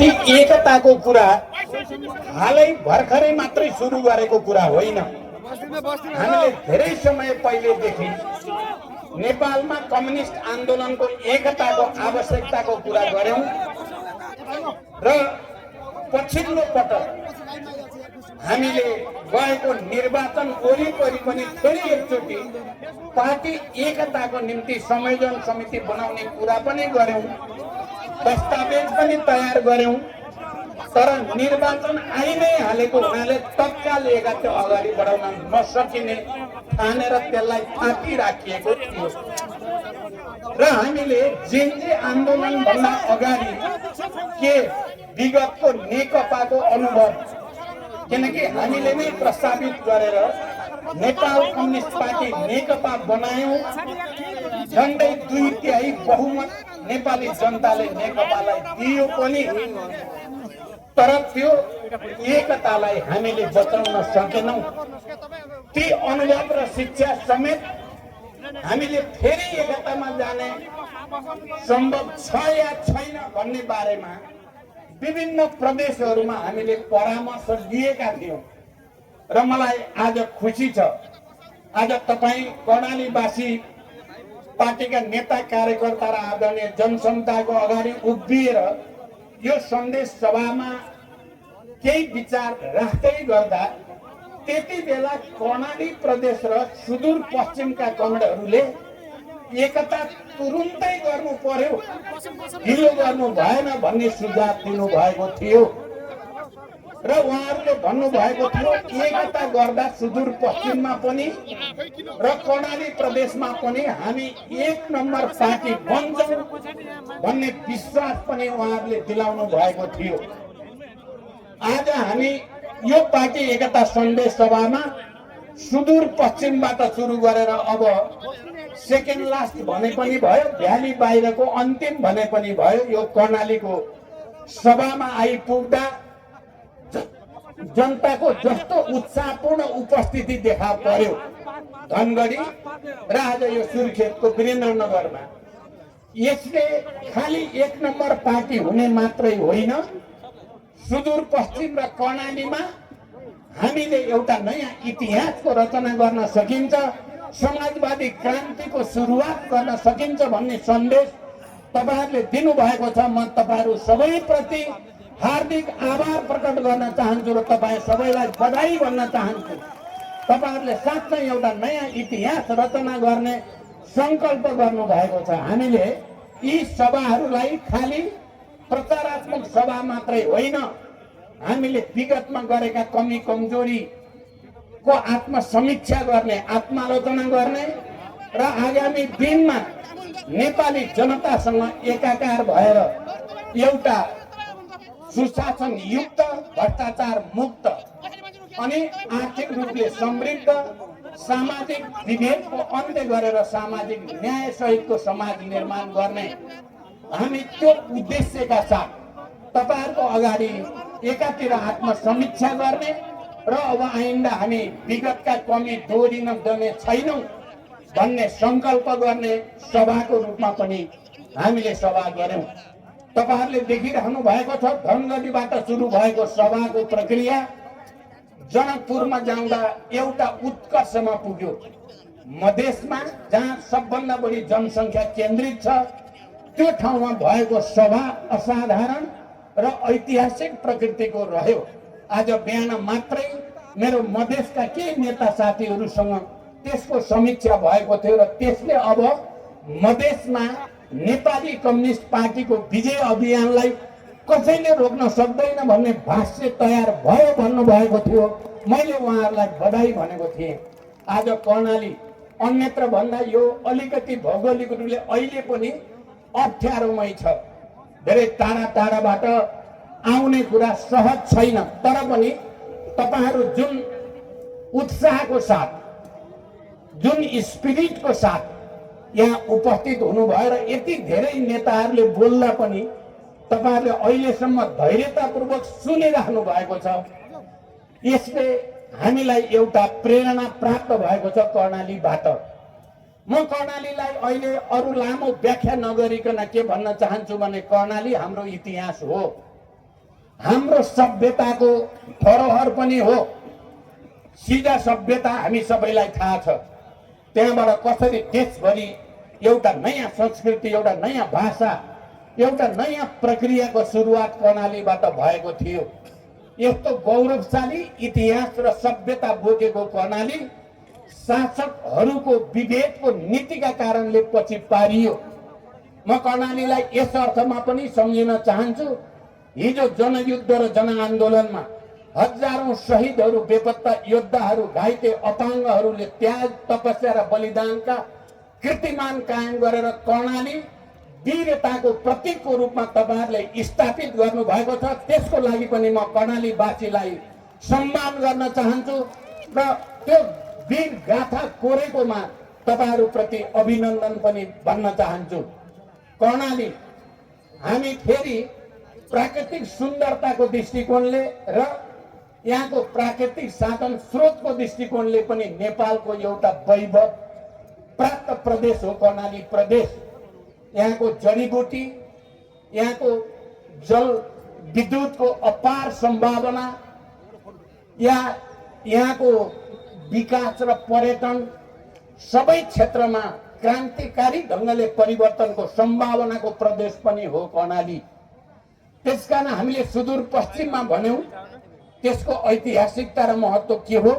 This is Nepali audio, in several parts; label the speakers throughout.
Speaker 1: पार्टी एकताको कुरा हालै भर्खरै मात्रै सुरु गरेको कुरा होइन। हामीले धेरै समय पहिलेदेखि नेपालमा कम्युनिस्ट आन्दोलनको एकताको आवश्यकताको कुरा गर्यौं र पछिल्लो पटक हामीले गएको निर्वाचन वरिपरि पनि फेरि एकचोटि पार्टी एकताको निम्ति संयोजन समिति बनाउने कुरा पनि गर्यौं, दस्तावेज पनि तयार गर्यौं। तर निर्वाचन आइ नै हालेको हुनाले तत्काल एकता अगाडि बढाउन नसकिने ठानेर त्यसलाई थापी राखिएको थियो र हामीले जेन्जी आन्दोलन भन्दा अगाडि के विगतको नेकपाको अनुभव, किनकि हामीले नै प्रस्तावित गरेर नेपाल कम्युनिस्ट पार्टी नेकपा बनायौं, झन्डै 2/3 बहुमत नेपाली जनताले नेकपालाई दियो पनि, तर त्यो एकतालाई हामीले बचाउन सकेनौं। ती अनुभव र शिक्षा समेत हामीले फेरि एकतामा जाने सम्भव छ या छैन भन्ने बारेमा विभिन्न प्रदेशहरूमा हामीले परामर्श लिएका थियौं र मलाई आज खुसी छ, आज तपाईँ कर्णालीवासी पार्टीका नेता कार्यकर्ता र आदरणीय जनसमुदायको अगाडि उभिएर यो सन्देश सभामा केही विचार राख्दै गर्दा त्यति बेला कर्णाली प्रदेश र सुदूरपश्चिमका कमरेडहरूले एकता तुरुन्तै गर्नु पर्यो, ढिलो गर्नु भएन भन्ने सुझाव दिनुभएको थियो र उहाँहरूले भन्नुभएको थियो एकता गर्दा सुदूरपश्चिममा पनि र कर्णाली प्रदेशमा पनि हामी 1 नम्बर पार्टी बन्छौं भन्ने विश्वास पनि उहाँहरूले दिलाउनु भएको थियो। आज हामी यो पार्टी एकता सन्देश सभामा सुदूरपश्चिमबाट सुरु गरेर अब सेकेन्ड लास्ट भने पनि भयो, भ्याली बाहिरको अन्तिम भने पनि भयो, यो कर्णालीको सभामा आइपुग्दा जनताको जस्तो उत्साहपूर्ण उपस्थिति देखा पर्यो धनगढी र आज यो सुर्खेतको वीरेन्द्रनगरमा। यसले खाली 1 नम्बर पार्टी हुने मात्रै होइन, सुदूरपश्चिम र कर्णालीमा हामीले एउटा नयाँ इतिहासको रचना गर्न सकिन्छ, समाजवादी क्रान्तिको सुरुवात गर्न सकिन्छ भन्ने सन्देश तपाईहरुले दिनुभएको छ। म तपाईहरु सबैप्रति हार्दिक आभार प्रकट गर्न चाहन्छु र तपाईं सबैलाई बधाई भन्न चाहन्छु। तपाईहरुले साँच्चै एउटा नयाँ इतिहास रचना गर्ने संकल्प गर्नु भएको छ। हामीले यी सभाहरूलाई खाली प्रचारात्मक सभा मात्रै होइन, हामीले विगतमा गरेका कमी कमजोरी को आत्मसमीक्षा गर्ने, आत्मालोचना गर्ने र आगामी दिनमा नेपाली जनतासँग एकाकार भएर एउटा सुशासन युक्त, भ्रष्टाचार मुक्त अनि आर्थिक रूपले समृद्ध, सामाजिक विभेदको अन्त्य गरेर सामाजिक न्याय सहितको समाज निर्माण गर्ने हामी त्यो उद्देश्यका साथ तपाईहरुको अगाडि एकातिर आत्मसमीक्षा गर्ने र अब आइन्दा हामी विगतका कमी दोहोरिन दिने छैनौं भन्ने संकल्प गर्ने सभाको रूपमा पनि हामीले सभा गर्यौं। तपाईहरुले देखिरहनु भएको छ, धनगढीबाट सुरु भएको सभाको प्रक्रिया जनकपुरमा जाँदा एउटा उत्कर्षमा पुग्यो। मधेसमा जहाँ सबभन्दा बढी जनसंख्या केन्द्रित छ त्यो ठाउँमा भएको सभा असाधारण र ऐतिहासिक प्रकृतिको रह्यो। आज बिहान मात्रै मेरो मधेसका केही नेता साथीहरूसँग त्यसको समीक्षा भएको थियो र त्यसले अब मधेसमा नेपाली कम्युनिस्ट पार्टीको विजय अभियानलाई कसैले रोक्न सक्दैन भन्ने भाष्य तयार भयो भन्नुभएको थियो। मैले उहाँहरूलाई बधाई भनेको थिएँ। आज कर्णाली अन्यत्र भन्दा यो अलिकति भौगोलिक रूपले अहिले पनि अप्ठ्यारोमै छ। धेरै टाढा टाढाबाट आउने कुरा सहज छैन, तर पनि तपाईहरु जुन उत्साहको साथ, जुन स्पिरिटको साथ यहाँ उपस्थित हुनुभयो र यति धेरै नेताहरूले बोल्दा पनि तपाईहरुले अहिलेसम्म धैर्यतापूर्वक सुनिरहनु भएको छ। यसले हामीलाई एउटा प्रेरणा प्राप्त भएको छ कर्णालीबाट। म कर्णालीलाई अहिले अरु लामो व्याख्या नगरिकन के भन्न चाहन्छु भने कर्णाली हाम्रो इतिहास हो। हाम्रो सभ्यताको धरोहर पनि हो। सिजा सभ्यता हामी सबैलाई थाहा छ। त्यहाँबाट कसरी देशभरि एउटा नयाँ संस्कृति, एउटा नयाँ भाषा, एउटा नयाँ प्रक्रियाको सुरुवात कर्णालीबाट भएको थियो। यस्तो गौरवशाली इतिहास र सभ्यता बोकेको कर्णाली शासकहरूको विभेदको नीतिका कारणले पछि पारियो। म कर्णालीलाई यस अर्थमा पनि सम्झिन चाहन्छु, हिजो जनयुद्ध र जनआन्दोलनमा हजारौं शहीदहरू, बेपत्ता योद्धाहरू, घाइते अपाङ्गहरूले त्याग, तपस्या र बलिदानका कीर्तिमान कायम गरेर कर्णाली वीरताको प्रतीकको रूपमा तपाईहरुले स्थापित गर्नु भएको छ। त्यसको लागि पनि म कर्णालीवासीलाई सम्मान गर्न चाहन्छु र त्यो वीर गाथा कोरेकोमा तपाईहरुप्रति अभिनन्दन पनि भन्न चाहन्छु। कर्णाली हामी फेरि प्राकृतिक सुन्दरताको दृष्टिकोणले र यहाँको प्राकृतिक साधन स्रोतको दृष्टिकोणले पनि नेपालको एउटा वैभव प्राप्त प्रदेश हो कर्णाली प्रदेश। यहाँको जडीबुटी, यहाँको जल विद्युतको अपार सम्भावना, यहाँको विकास र पर्यटन सबै क्षेत्रमा क्रान्तिकारी ढङ्गले परिवर्तनको सम्भावनाको प्रदेश पनि हो कर्णाली। त्यसकारण हामीले सुदूरपश्चिममा भन्यौं त्यसको ऐतिहासिकता र महत्त्व के हो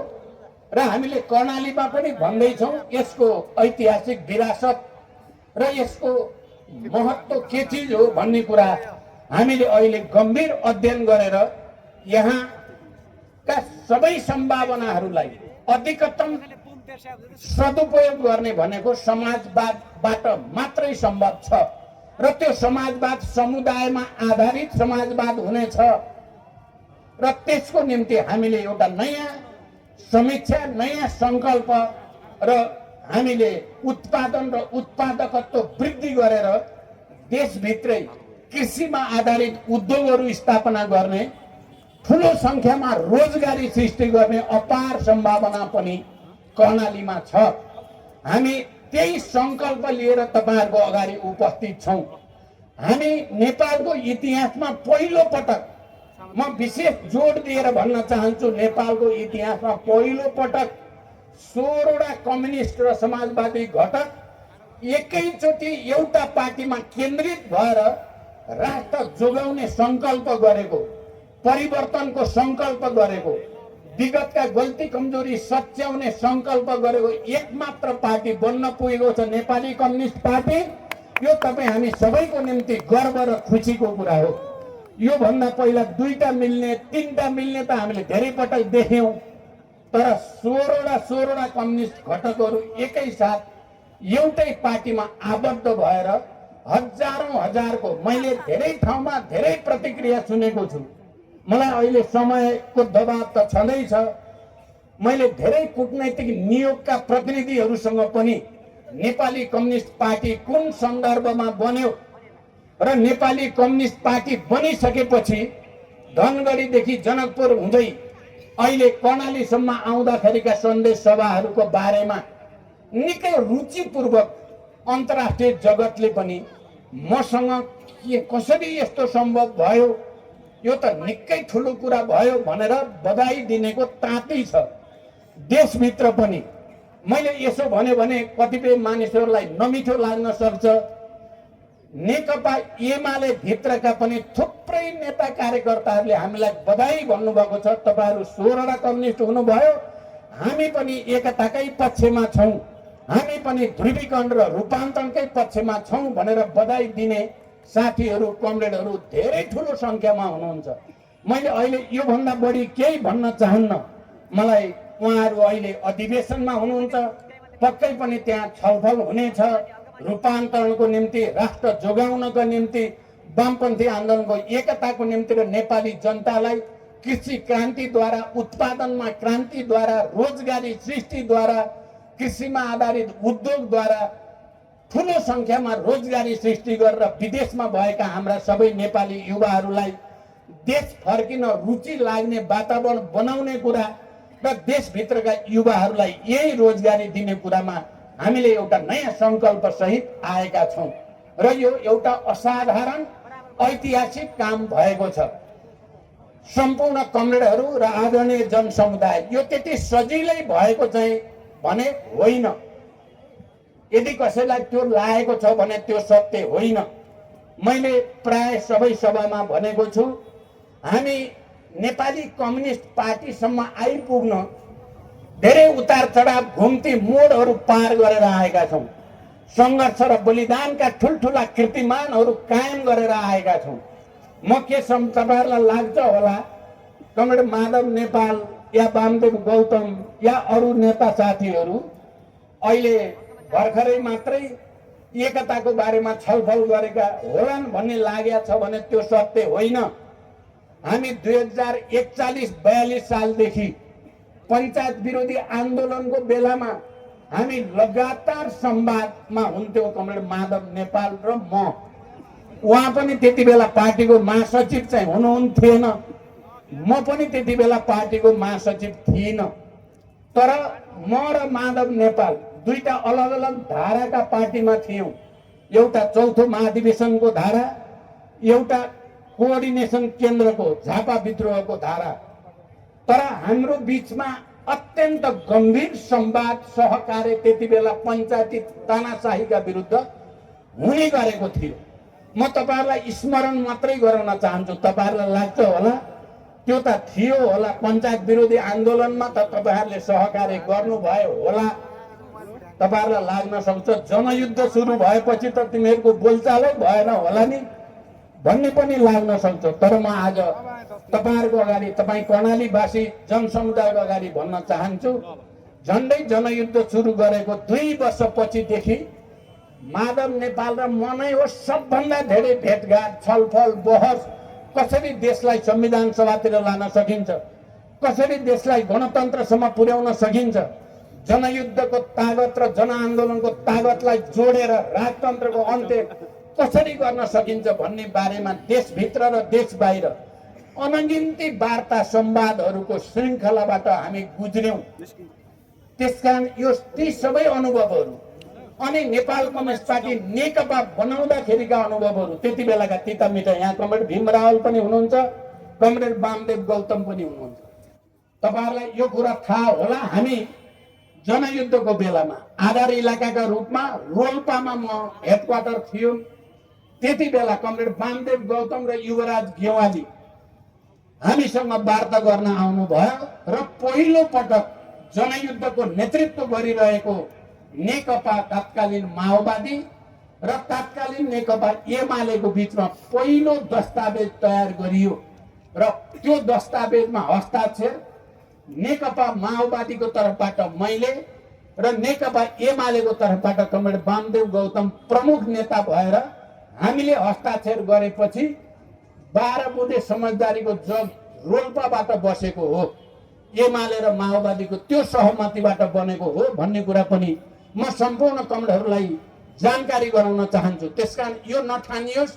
Speaker 1: र हामीले कर्णालीमा पनि भन्दैछौँ यसको ऐतिहासिक विरासत र यसको महत्त्व के चिज हो भन्ने कुरा हामीले अहिले गम्भीर अध्ययन गरेर यहाँका सबै सम्भावनाहरूलाई अधिकतम सदुपयोग गर्ने भनेको समाजवादबाट मात्रै सम्भव छ र त्यो समाजवाद समुदायमा आधारित समाजवाद हुनेछ र त्यसको निम्ति हामीले एउटा नयाँ समीक्षा, नयाँ संकल्प र हामीले उत्पादन र उत्पादकत्व वृद्धि गरेर देशभित्रै कृषिमा आधारित उद्योगहरू स्थापना गर्ने, ठूलो संख्यामा रोजगारी सृष्टि गर्ने अपार सम्भावना पनि कर्णालीमा छ। हामी त्यही संकल्प लिएर तपाईहरुको अगाडि उपस्थित छौं। हामी नेपालको इतिहासमा पहिलो पटक, म विशेष जोड दिएर भन्न चाहन्छु, नेपालको इतिहासमा पहिलो पटक 16 वटा कम्युनिस्ट र समाजवादी घटक एकैचोटि एउटा पार्टीमा केन्द्रित भएर राष्ट्र जोगाउने संकल्प गरेको, परिवर्तनको संकल्प गरेको, विगतका गल्ती कमजोरी सच्याउने संकल्प गरेको एकमात्र पार्टी बन्न पुगेको छ नेपाली कम्युनिस्ट पार्टी। यो तपाई हामी सबैको निम्ति गर्व र खुसीको कुरा हो। यो भन्दा पहिला 2टा मिल्ने 3टा मिल्ने त हामीले धेरै पटक देख्यौं, तर 16 वटा कम्युनिस्ट घटकहरू एकै साथ एउटै पार्टीमा आबद्ध भएर हजारौं मैले धेरै ठाउँमा धेरै प्रतिक्रिया सुनेको छु। मलाई अहिले समयको दबाव त छँदैछ। मैले धेरै कूटनैतिक नियोगका प्रतिनिधिहरूसँग पनि नेपाली कम्युनिस्ट पार्टी कुन सन्दर्भमा बन्यो र नेपाली कम्युनिस्ट पार्टी बनिसकेपछि धनगढीदेखि जनकपुर हुँदै अहिले कर्णालीसम्म आउँदाखेरिका सन्देश सभाहरूको बारेमा निकै रुचिपूर्वक अन्तर्राष्ट्रिय जगतले पनि मसँग के कसरी यस्तो सम्भव भयो, यो त निकै ठुलो कुरा भयो भनेर बधाई दिनेको ताती छ। देशभित्र पनि मैले यसो भने कतिपय मानिसहरूलाई नमिठो लाग्न सक्छ। नेकपा एमाले भित्रका पनि थुप्रै नेता कार्यकर्ताहरूले हामीलाई बधाई भन्नुभएको छ, तपाईहरु 16 वटा कम्युनिस्ट हुनुभयो, हामी पनि एकताकै पक्षमा छौं, हामी पनि ध्रुवीकरण र रूपान्तरणकै पक्षमा छौं भनेर बधाई दिने साथीहरू, कमरेडहरू धेरै ठुलो संख्यामा हुनुहुन्छ। मैले अहिले यो भन्दा बढी केही भन्न चाहन्न। मलाई उहाँहरू अहिले अधिवेशनमा हुनुहुन्छ, पक्कै पनि त्यहाँ छलफल हुनेछ। रूपान्तरणको निम्ति, राष्ट्र जोगाउनको निम्ति, वामपन्थी आन्दोलनको एकताको निम्ति र नेपाली जनतालाई कृषि क्रान्तिद्वारा, उत्पादनमा क्रान्तिद्वारा, रोजगारी सृष्टिद्वारा, कृषिमा आधारित उद्योगद्वारा ठूलो संख्यामा रोजगारी सृष्टि गरेर विदेशमा भएका हाम्रा सबै नेपाली युवाहरूलाई देश फर्किन रुचि लाग्ने वातावरण बनाउने कुरा र देशभित्रका युवाहरूलाई यही रोजगारी दिने कुरामा हामीले एउटा नयाँ संकल्प सहित आएका छौं र यो एउटा असाधारण ऐतिहासिक काम भएको छ। सम्पूर्ण कमरेडहरू र आदरणीय जनसमुदाय, यो त्यति सजिलै भएको चाहिँ भने होइन। यदि कसैलाई त्यो लागेको छ भने त्यो सत्य होइन। मैले प्राय सबै सभामा भनेको छु, हामी नेपाली कम्युनिस्ट पार्टीसम्म आइपुग्न धेरै उतार चढाव, घुम्ती मोडहरू पार गरेर आएका छौँ। सङ्घर्ष र बलिदानका ठुल्ठुला कीर्तिमानहरू कायम गरेर आएका छौँ। म के तपाईँहरूलाई लाग्छ होला, कमरेड माधव नेपाल या वामदेव गौतम या अरू नेता साथीहरू अहिले भर्खरै मात्रै एकताको बारेमा छलफल गरेका होलान् भन्ने लागेको छ भने त्यो सत्य होइन। हामी 2041-42 सालदेखि पञ्चायत विरोधी आन्दोलनको बेलामा हामी लगातार संवादमा हुन्थ्यौँ, कमरेड माधव नेपाल र म। उहाँ पनि त्यति बेला पार्टीको महासचिव चाहिँ हुनुहुन्थेन, म पनि त्यति बेला पार्टीको महासचिव थिइनँ। तर म र माधव नेपाल दुईटा अलग अलग धाराका पार्टीमा थियौँ। एउटा चौथो महाधिवेशनको धारा, एउटा कोअर्डिनेसन केन्द्रको झापा विद्रोहको धारा। तर हाम्रो बीचमा अत्यन्त गम्भीर संवाद, सहकार्य त्यति बेला पञ्चायती तानाशाहीका विरुद्ध हुने गरेको थियो। म तपाईँहरूलाई स्मरण मात्रै गराउन चाहन्छु। तपाईँहरूलाई लाग्छ होला त्यो त थियो होला, पञ्चायत विरोधी आन्दोलनमा त तपाईँहरूले सहकार्य गर्नुभयो होला, तपाईँहरूलाई लाग्न सक्छ जनयुद्ध सुरु भएपछि त तिमीहरूको बोलचालै भएन होला नि भन्ने पनि लाग्न सक्छ। तर म आज तपाईँहरूको अगाडि, तपाईँ कर्णालीवासी जनसमुदायको अगाडि भन्न चाहन्छु, झन्डै जनयुद्ध सुरु गरेको 2 वर्षपछिदेखि माधव नेपाल र म नै हो सबभन्दा धेरै भेटघाट, छलफल, बहस, कसरी देशलाई संविधान सभातिर लान सकिन्छ, कसरी देशलाई गणतन्त्रसम्म पुर्याउन सकिन्छ, जनयुद्धको तागत र जनआन्दोलनको तागतलाई जोडेर राजतन्त्रको अन्त्य कसरी गर्न सकिन्छ भन्ने बारेमा देशभित्र र देश बाहिर अनगिन्ती वार्ता संवादहरूको श्रृङ्खलाबाट हामी गुज्र्यौँ। त्यसकारण यो ती सबै अनुभवहरू अनि नेपाल कम्युनिस्ट पार्टी नेकपा बनाउँदाखेरिका अनुभवहरू, त्यति बेलाका तिता मिठा, यहाँ कमरेड भीम रावल पनि हुनुहुन्छ, कमरेड वामदेव गौतम पनि हुनुहुन्छ। तपाईँहरूलाई यो कुरा थाहा होला, हामी जनयुद्धको बेलामा आधार इलाकाका रूपमा रोल्पामा म हेडक्वार्टर थियो। त्यति बेला कमरेड वामदेव गौतम र युवराज गेवाली हामीसँग वार्ता गर्न आउनुभयो र पहिलो पटक जनयुद्धको नेतृत्व गरिरहेको नेकपा तत्कालीन माओवादी र तत्कालीन नेकपा एमालेको बीचमा पहिलो दस्तावेज तयार गरियो र त्यो दस्तावेजमा हस्ताक्षर नेकपा माओवादीको तर्फबाट मैले र नेकपा एमालेको तर्फबाट कमरेड वामदेव गौतम प्रमुख नेता भएर हामीले हस्ताक्षर गरेपछि 12 बुँदे समझदारीको जग रोल्पाबाट बसेको हो, एमाले र माओवादीको त्यो सहमतिबाट बनेको हो भन्ने कुरा पनि म सम्पूर्ण कमरेडहरूलाई जानकारी गराउन चाहन्छु। त्यसकारण यो नठानियोस्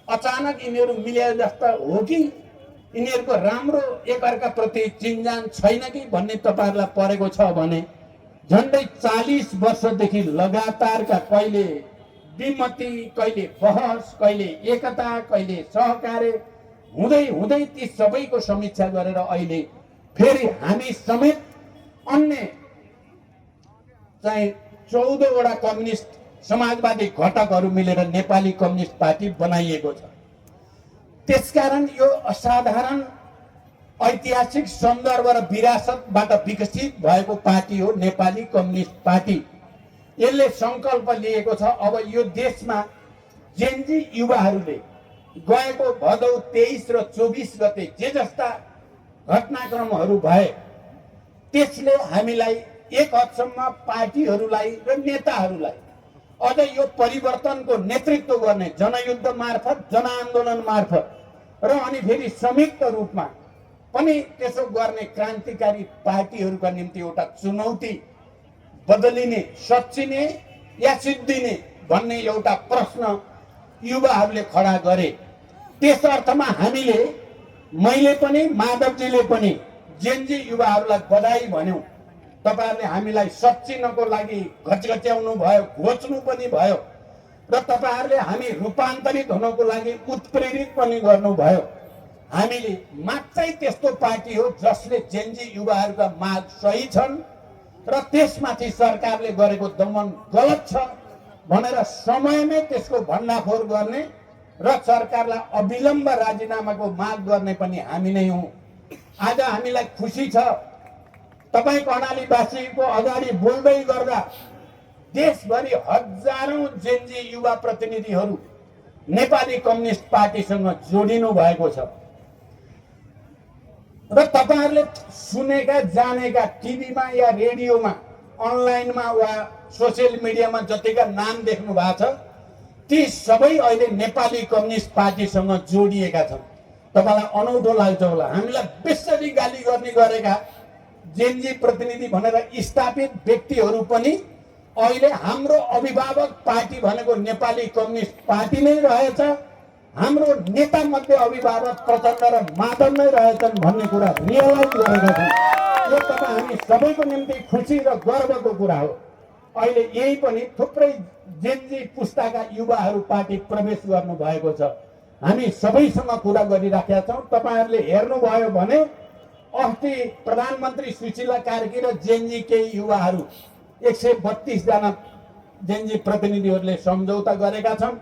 Speaker 1: अचानक यिनीहरू मिले जस्ता हो कि यिनीहरूको राम्रो एकअर्का प्रति चिन्जान छैन कि भन्ने तपाईँहरूलाई परेको छ भने झन्डै 40 वर्षदेखि लगातारका कहिले विमति, कहिले बहस, कहिले एकता, कहिले सहकार्य हुँदै हुँदै ती सबैको समीक्षा गरेर अहिले फेरि हामी समेत अन्य चाहिँ 14 वटा कम्युनिस्ट समाजवादी घटकहरू मिलेर नेपाली कम्युनिस्ट पार्टी बनाइएको छ। त्यसकारण यो असाधारण ऐतिहासिक सन्दर्भ र विरासतबाट विकसित भएको पार्टी हो नेपाली कम्युनिस्ट पार्टी। यसले संकल्प लिएको छ अब यो देशमा जेनजी युवाहरूले गएको भदौ 23 र 24 गते जे जस्ता घटनाक्रमहरू भए त्यसले हामीलाई एक हदसम्म पार्टीहरूलाई र नेताहरूलाई अझ यो परिवर्तनको नेतृत्व गर्ने जनयुद्ध मार्फत, जनआन्दोलन मार्फत र अनि फेरि संयुक्त रूपमा पनि त्यसो गर्ने क्रान्तिकारी पार्टीहरूका निम्ति एउटा चुनौती बदलिने, सच्चिने या सिद्धिने भन्ने एउटा प्रश्न युवाहरूले खडा गरे। त्यस अर्थमा हामीले, मैले पनि माधवजीले पनि जेनजी युवाहरूलाई बधाई भन्यौँ। तपाईहरुले हामीलाई सच्चिनको लागि घचघच्याउनु भयो, घोच्नु पनि भयो र तपाईहरुले हामी रूपान्तरित हुनको लागि उत्प्रेरित पनि गर्नुभयो। हामीले मात्रै त्यस्तो पार्टी हो जसले जेनजी युवाहरूका माग सही छन् र त्यसमाथि सरकारले गरेको दमन गलत छ भनेर समयमै त्यसको भण्डाफोर गर्ने र सरकारलाई अविलम्ब राजीनामाको माग गर्ने पनि हामी नै हौँ। आज हामीलाई खुसी छ तपाईँ कर्णालीवासीको अगाडि बोल्दै गर्दा देशभरि हजारौं जेनजी युवा प्रतिनिधिहरू नेपाली कम्युनिस्ट पार्टीसँग जोडिनु भएको छ र तपाईहरुले सुनेका जानेका टिभीमा या रेडियोमा अनलाइनमा वा सोशल मिडियामा जतिका नाम देख्नु भएको छ ती सबै अहिले नेपाली कम्युनिस्ट पार्टीसँग जोडिएका छन्। तपाईलाई अनौठो लाग्छ होला हामीलाई बेसरी गाली गर्ने गरेका जेनजी प्रतिनिधि भनेर स्थापित व्यक्तिहरू पनि अहिले हाम्रो अभिभावक पार्टी भनेको नेपाली कम्युनिस्ट पार्टी नै रहेछ। हाम्रो नेता मध्ये अभिभावक प्रचण्ड र माधव नै रहेछन् भन्ने कुरा रियलाइज गरेका छौँ। यो तपाईँ हामी सबैको निम्ति खुसी र गर्वको कुरा हो। अहिले यही पनि थुप्रै जेनजी पुस्ताका युवाहरू पार्टी प्रवेश गर्नु भएको छ। हामी सबैसँग कुरा गरिराखेका छौँ। तपाईहरुले हेर्नुभयो भने अस्ति प्रधानमन्त्री सुशीला कार्की र जेनजी केही युवाहरू 132 जना जेनजी प्रतिनिधिहरूले सम्झौता गरेका छन्।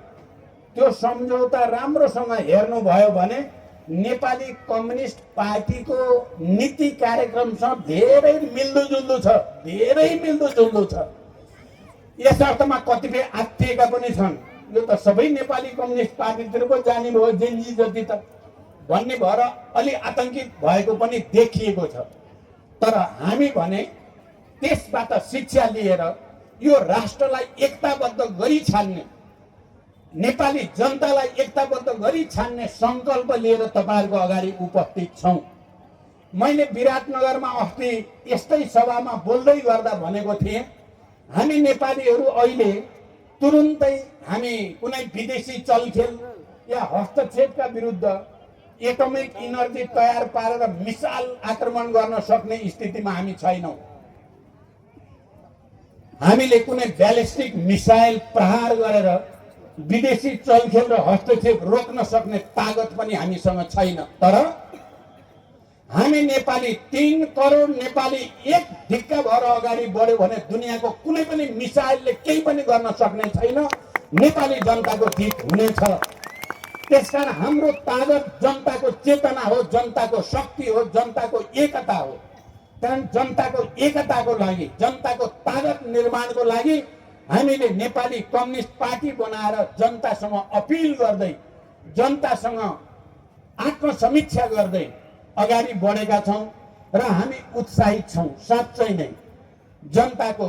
Speaker 1: त्यो सम्झौता राम्रोसँग हेर्नुभयो भने नेपाली कम्युनिस्ट पार्टीको नीति कार्यक्रमसँग धेरै मिल्दोजुल्दो छ, धेरै मिल्दोजुल्दो छ। यस अर्थमा कतिपय आत्तिएका पनि छन् यो त सबै नेपाली कम्युनिस्ट पार्टीतिर पो जाने भयो जेनजी जति त भन्ने भएर अलि आतंकित भएको पनि देखिएको छ। तर हामी भने त्यसबाट शिक्षा लिएर यो राष्ट्रलाई एकताबद्ध गरी छान्ने नेपाली जनतालाई एकताबद्ध गरी छान्ने संकल्प लिएर तपाईहरुको अगाडि उपस्थित छौं। मैले विराटनगरमा अस्ति यस्तै सभामा बोल्दै गर्दा भनेको थिएँ हामी नेपालीहरू अहिले तुरुन्तै हामी कुनै विदेशी चलखेल या हस्तक्षेपका विरुद्ध एटमिक इनर्जी तयार पारेर मिसाइल आक्रमण गर्न सक्ने स्थितिमा हामी छैनौं। हामीले कुनै ब्यालिस्टिक मिसाइल प्रहार गरेर विदेशी चलखेल र हस्तक्षेप रोक्न सक्ने तागत पनि हामीसँग छैन। तर हामी नेपाली 3 करोड नेपाली एक ढिक्का भएर अगाडि बढ्यो भने दुनियाँको कुनै पनि मिसाइलले केही पनि गर्न सक्ने छैन। नेपाली जनताको जित हुनेछ। त्यसकारण हाम्रो तागत जनताको चेतना हो, जनताको शक्ति हो, जनताको एकता हो। त्यहाँ जनताको एकताको लागि जनताको तागत निर्माणको लागि हामीले नेपाली कम्युनिस्ट पार्टी बनाएर जनतासँग अपिल गर्दै जनतासँग आत्मसमीक्षा गर्दै अगाडि बढेका छौं र हामी उत्साहित छौं। साँच्चै नै जनताको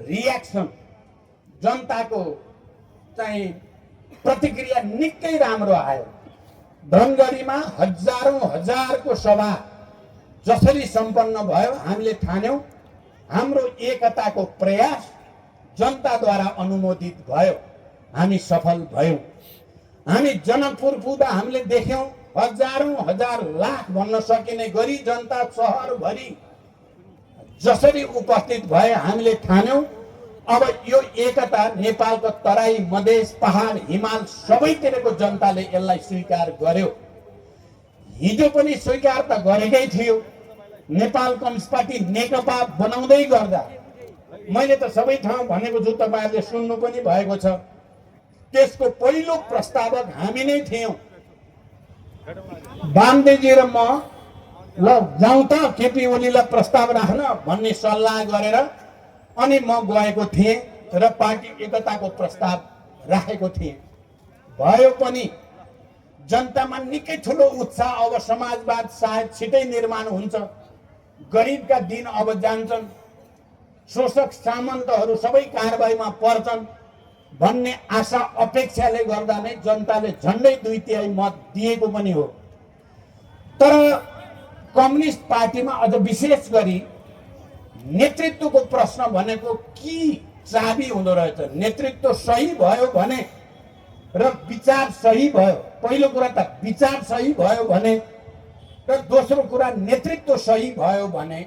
Speaker 1: रियाक्सन जनताको चाहिँ प्रतिक्रिया निकै राम्रो आयो। धनगढीमा हजारको सभा जसरी सम्पन्न भयो हामीले ठान्यौं हाम्रो एकताको प्रयास जनताद्वारा अनुमोदित भयो, हामी सफल भयौं। हामी जनकपुर पुग्दा हामीले देख्यौं हजार लाख भन्न सकिने गरी जनता शहरभरि जसरी उपस्थित भए हामीले ठान्यौं अब यो एकता नेपालको तराई मधेस पहाड हिमाल सबैतिरको जनताले यसलाई स्वीकार गर्यो। हिजो पनि स्वीकार त गरेकै थियो। नेपाल कम्युनिस्ट पार्टी नेकपा बनाउँदै गर्दा मैले त सबै ठाउँ भनेको छु, तपाईहरुले सुन्नु पनि भएको छ। त्यसको पहिलो प्रस्तावक हामी नै थियौं। बामदेजी र म ल जाउँ त केपी ओलीलाई प्रस्ताव राख्न भन्ने सल्लाह गरेर अनि म गएको थिएँ र पार्टी एकताको प्रस्ताव राखेको थिएँ। भयो पनि जनतामा निकै ठुलो उत्साह। अब समाजवाद सायद छिटै निर्माण हुन्छ, गरिबका दिन अब जान्छन्, शोषक सामन्तहरू सबै कारबाहीमा पर्छन् भन्ने आशा अपेक्षाले गर्दा नै जनताले झन्डै 2/3 मत दिएको पनि हो। तर कम्युनिस्ट पार्टीमा अझ विशेष गरी नेतृत्वको प्रश्न भनेको की चाबी हुँदो रहेछ। नेतृत्व सही भयो भने र विचार सही भयो, पहिलो कुरा त विचार सही भयो भने र दोस्रो कुरा नेतृत्व सही भयो भने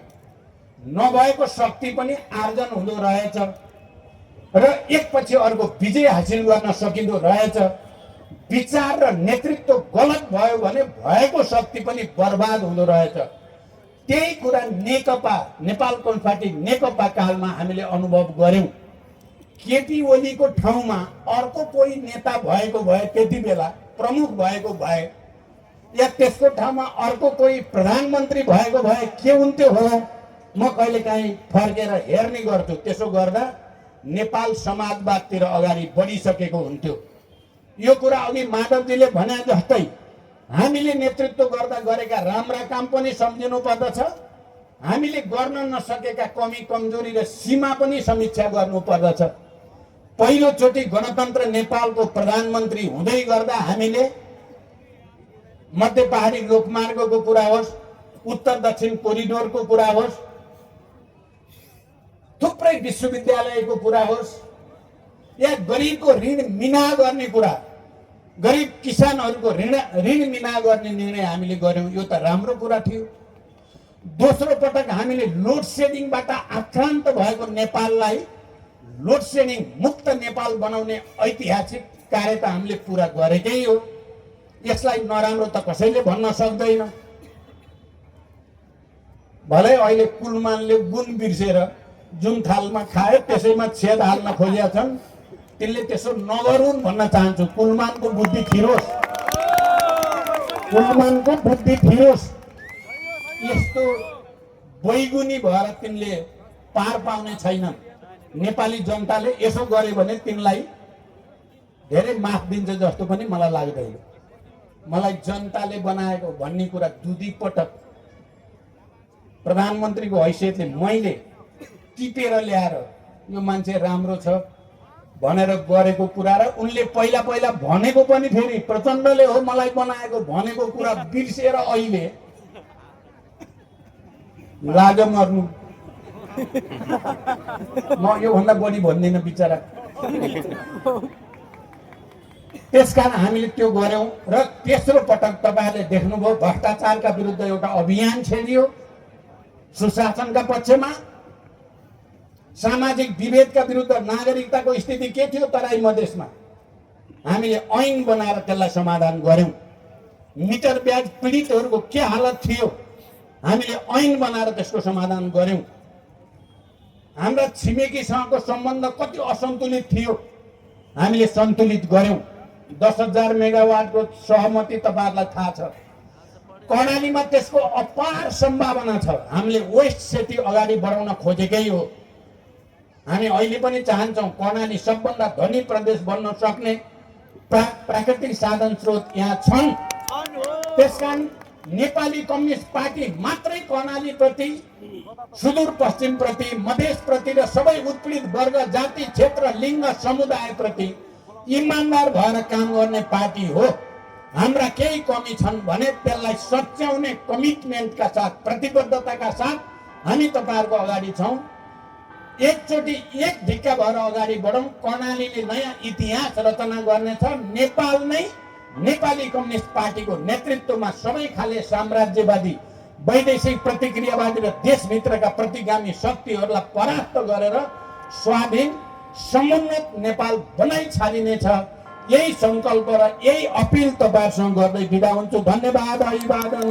Speaker 1: नभएको शक्ति पनि आर्जन हुँदो रहेछ र एकपछि अर्को विजय हासिल गर्न सकिँदो रहेछ। विचार र नेतृत्व गलत भयो भने भएको शक्ति पनि बर्बाद हुँदो रहेछ। त्यही कुरा नेकपा नेपाल कम्युनिस्ट पार्टी नेकपा कालमा हामीले अनुभव गर्यौं। केपी ओलीको ठाउँमा अर्को कोही नेता भएको भए, त्यति बेला प्रमुख भएको भए, या त्यसको ठाउँमा अर्को कोही प्रधानमन्त्री भएको भए के हुन्थ्यो होला, म कहिलेकाहीँ फर्केर हेर्ने गर्छु। त्यसो गर्दा नेपाल समाजवादतिर अगाडि बढिसकेको हुन्थ्यो। यो कुरा अघि माधवजीले भने जस्तै हामीले नेतृत्व गर्दा गरेका राम्रा काम पनि सम्झिनु पर्दछ, हामीले गर्न नसकेका कमी कमजोरी र सीमा पनि समीक्षा गर्नु पर्दछ। पहिलोचोटि गणतन्त्र नेपालको प्रधानमन्त्री हुँदै गर्दा हामीले मध्य पहाडी लोकमार्गको कुरा होस्, उत्तर दक्षिण कोरिडोरको कुरा होस्, थुप्रै विश्वविद्यालयको कुरा होस्, या गरिबको ऋण मिना गर्ने कुरा, गरिब किसानहरूको ऋण मिना गर्ने निर्णय हामीले गर्यौं। यो त राम्रो कुरा थियो। दोस्रो पटक हामीले लोड सेडिङबाट आक्रान्त भएको नेपाललाई लोड सेडिङ मुक्त नेपाल बनाउने ऐतिहासिक कार्य त हामीले पूरा गरेकै हो। यसलाई नराम्रो त कसैले भन्न सक्दैन। भलै अहिले कुलमानले गुण बिर्सेर जुन थालमा खायो त्यसैमा छेद हाल्न खोजेका छन्, तिनले त्यसो नगरून् भन्न चाहन्छु। कुलमानको बुद्धि फिरोस्, कुलमानको बुद्धि फिरोस्। यस्तो बैगुनी भएर तिनले पार पाउने छैनन्। नेपाली जनताले यसो गरे भने तिनलाई धेरै माफ दिन्छ जस्तो पनि मलाई लाग्दैन। मलाई जनताले बनाएको भन्ने कुरा दुई पटक प्रधानमन्त्रीको हैसियतले मैले टिपेर ल्याएर यो मान्छे राम्रो छ भनेर गरेको कुरा र उनले पहिला पहिला भनेको पनि फेरि प्रचण्डले हो मलाई बनाएको भनेको कुरा बिर्सेर अहिले लाज मर्नु। म यो भन्दा बढी भन्दिनँ बिचरा। त्यसकारण हामीले त्यो गर्यौं र तेस्रो पटक तपाईहरुले देख्नुभयो भ्रष्टाचारका विरुद्ध एउटा अभियान छेडियो। सुशासनका पक्षमा, सामाजिक विभेदका विरुद्ध नागरिकताको स्थिति के थियो तराई मधेसमा, हामीले ऐन बनाएर त्यसलाई समाधान गर्यौं। मिटर ब्याज पीडितहरूको के हालत थियो, हामीले ऐन बनाएर त्यसको समाधान गर्यौं। हाम्रा छिमेकीसँगको सम्बन्ध कति असन्तुलित थियो, हामीले सन्तुलित गर्यौं। 10,000 मेगावाटको सहमति तपाईहरुलाई थाहा छ। कर्णालीमा त्यसको अपार सम्भावना छ। हामीले वेस्ट सिटी अगाडि बढाउन खोजेकै हो। हामी अहिले पनि चाहन्छौं कर्णाली सबभन्दा धनी प्रदेश बन्न सक्ने प्राकृतिक साधन स्रोत यहाँ छन्। त्यसकारण नेपाली कम्युनिस्ट पार्टी मात्रै कर्णाली प्रति, सुदूरपश्चिम प्रति, मधेस प्रति र सबै उत्पीडित वर्ग, जाति, क्षेत्र, लिङ्ग, समुदाय प्रति इमानदार भएर काम गर्ने पार्टी हो। हाम्रा केही कमी छन् भने त्यसलाई सच्याउने कमिटमेन्टका साथ, प्रतिबद्धताका साथ हामी तपाईहरुको अगाडि छौं। एकचोटि एक ढिक्का भएर अगाडि बढौं। कर्णालीले नयाँ इतिहास रचना गर्नेछ। नेपाल नै नेपाली कम्युनिस्ट पार्टीको नेतृत्वमा सबै खाले साम्राज्यवादी, वैदेशिक प्रतिक्रियावादी र देशभित्रका प्रतिगामी शक्तिहरूलाई परास्त गरेर स्वाधीन समुन्नत नेपाल बनाइ छाडिनेछ। यही संकल्प र यही अपिल तपाईहरुसँग गर्दै बिदा हुन्छु। धन्यवाद। अभिवादन।